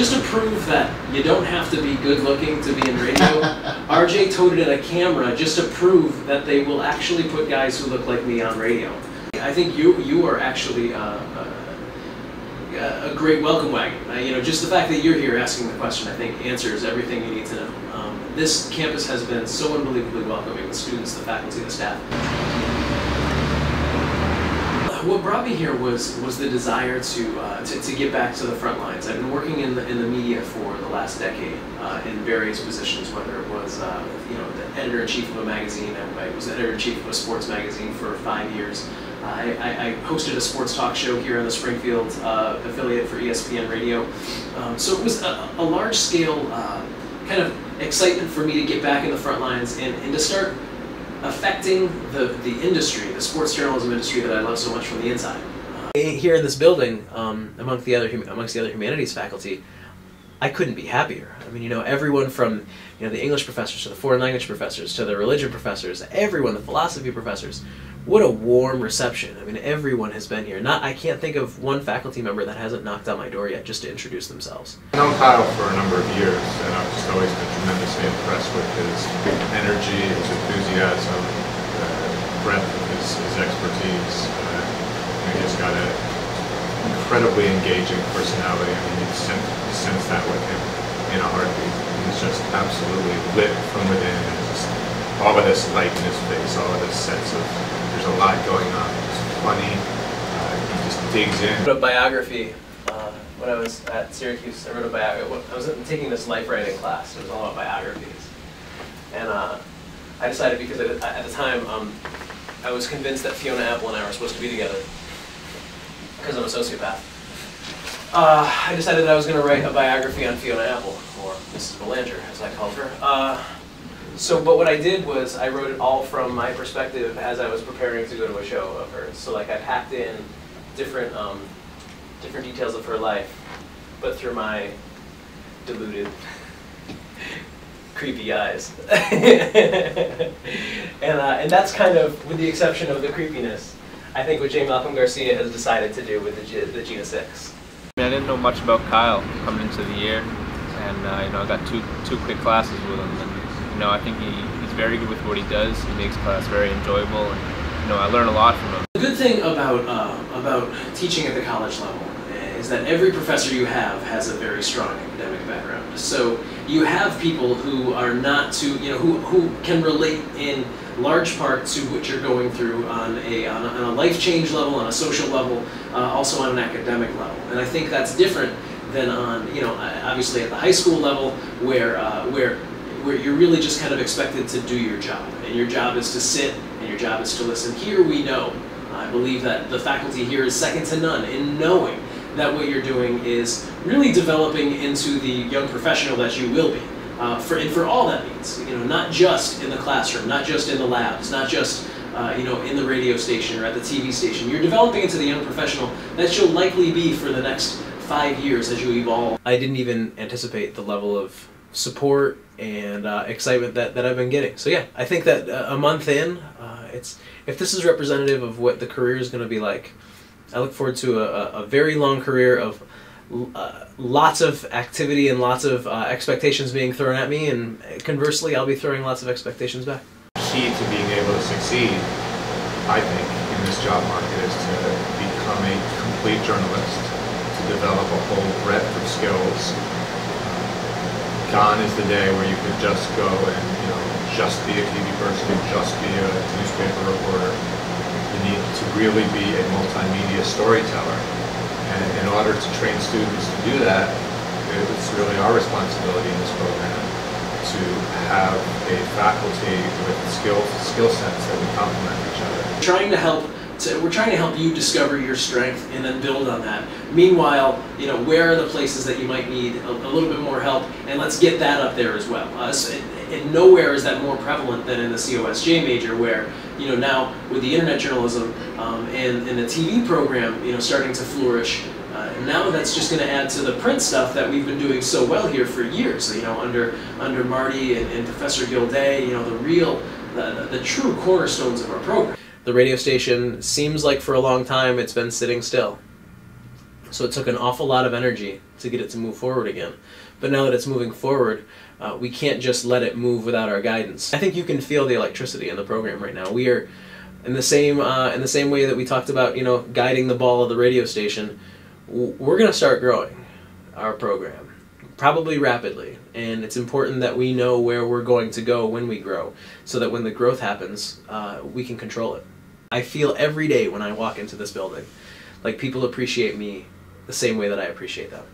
just to prove that you don't have to be good looking to be in radio, RJ toted a camera just to prove that they will actually put guys who look like me on radio. I think you are actually a great welcome wagon. You know, just the fact that you're here asking the question, I think, answers everything you need to know. This campus has been so unbelievably welcoming, the students, the faculty, the staff. What brought me here was the desire to get back to the front lines. I've been working in the media for the last decade in various positions, whether it was you know, the editor-in-chief of a magazine. I was editor-in-chief of a sports magazine for 5 years. I hosted a sports talk show here on the Springfield affiliate for ESPN radio. So it was a large-scale kind of excitement for me to get back in the front lines and to start affecting the industry, the sports journalism industry that I love so much from the inside. Here in this building, amongst the other humanities faculty, I couldn't be happier. I mean, you know, everyone from, you know, the English professors to the foreign language professors to the religion professors, everyone, the philosophy professors, what a warm reception. I mean, everyone has been here. I can't think of one faculty member that hasn't knocked on my door yet just to introduce themselves. I've known Kyle for a number of years, and I've just always been tremendously impressed with his energy, his enthusiasm, the breadth of his expertise. He's got an incredibly engaging personality. I mean, you sense that with him in a heartbeat. He's just absolutely lit from within, and just all of this light in his face, all of this sense of there's a lot going on. It's funny. He just digs in. I wrote a biography when I was at Syracuse. I wrote a biography. I was taking this life writing class. It was all about biographies, and I decided, because at the time I was convinced that Fiona Apple and I were supposed to be together because I'm a sociopath. I decided that I was going to write a biography on Fiona Apple, or Mrs. Belanger, as I called her. But what I did was I wrote it all from my perspective as I was preparing to go to a show of hers. So like I packed in different details of her life, but through my deluded, creepy eyes. And that's kind of, with the exception of the creepiness, I think what J. Malcolm Garcia has decided to do with the Gina 6. I didn't know much about Kyle coming into the year, and you know, I got two quick classes with him, and you know, I think he's very good with what he does. He makes class very enjoyable, and you know, I learn a lot from him. The good thing about teaching at the college level is that every professor you have has a very strong academic background. So you have people who are not too, you know, who can relate in large part to what you're going through on a life change level, on a social level, also on an academic level. And I think that's different than on, you know, obviously at the high school level, where you're really just kind of expected to do your job, and your job is to sit and your job is to listen. Here we know, I believe that the faculty here is second to none in knowing that what you're doing is really developing into the young professional that you will be. And for all that means, you know, not just in the classroom, not just in the labs, not just you know, in the radio station or at the TV station. You're developing into the young professional that you'll likely be for the next 5 years as you evolve. I didn't even anticipate the level of support and excitement that I've been getting. So yeah, I think that a month in, if this is representative of what the career is going to be like, I look forward to a very long career of lots of activity and lots of expectations being thrown at me, and conversely, I'll be throwing lots of expectations back. Key to being able to succeed, I think, in this job market is to become a complete journalist, to develop a whole breadth of skills. Gone is the day where you could just go and, you know, just be a TV person, just be a newspaper reporter. You need to really be a multimedia storyteller. And in order to train students to do that, it's really our responsibility in this program to have a faculty with skill sets that we complement each other. We're trying to help you discover your strength and then build on that. Meanwhile, you know, where are the places that you might need a little bit more help, and let's get that up there as well. And nowhere is that more prevalent than in the COSJ major, where, you know, now with the internet journalism and the TV program, you know, starting to flourish, now that's just going to add to the print stuff that we've been doing so well here for years. You know, under Marty and Professor Gilday, you know, the true cornerstones of our program. The radio station seems like for a long time it's been sitting still. So it took an awful lot of energy to get it to move forward again. But now that it's moving forward, we can't just let it move without our guidance. I think you can feel the electricity in the program right now. We are in the same way that we talked about, guiding the ball of the radio station. We're going to start growing our program, probably rapidly, and it's important that we know where we're going to go when we grow, so that when the growth happens, we can control it. I feel every day when I walk into this building like people appreciate me the same way that I appreciate them.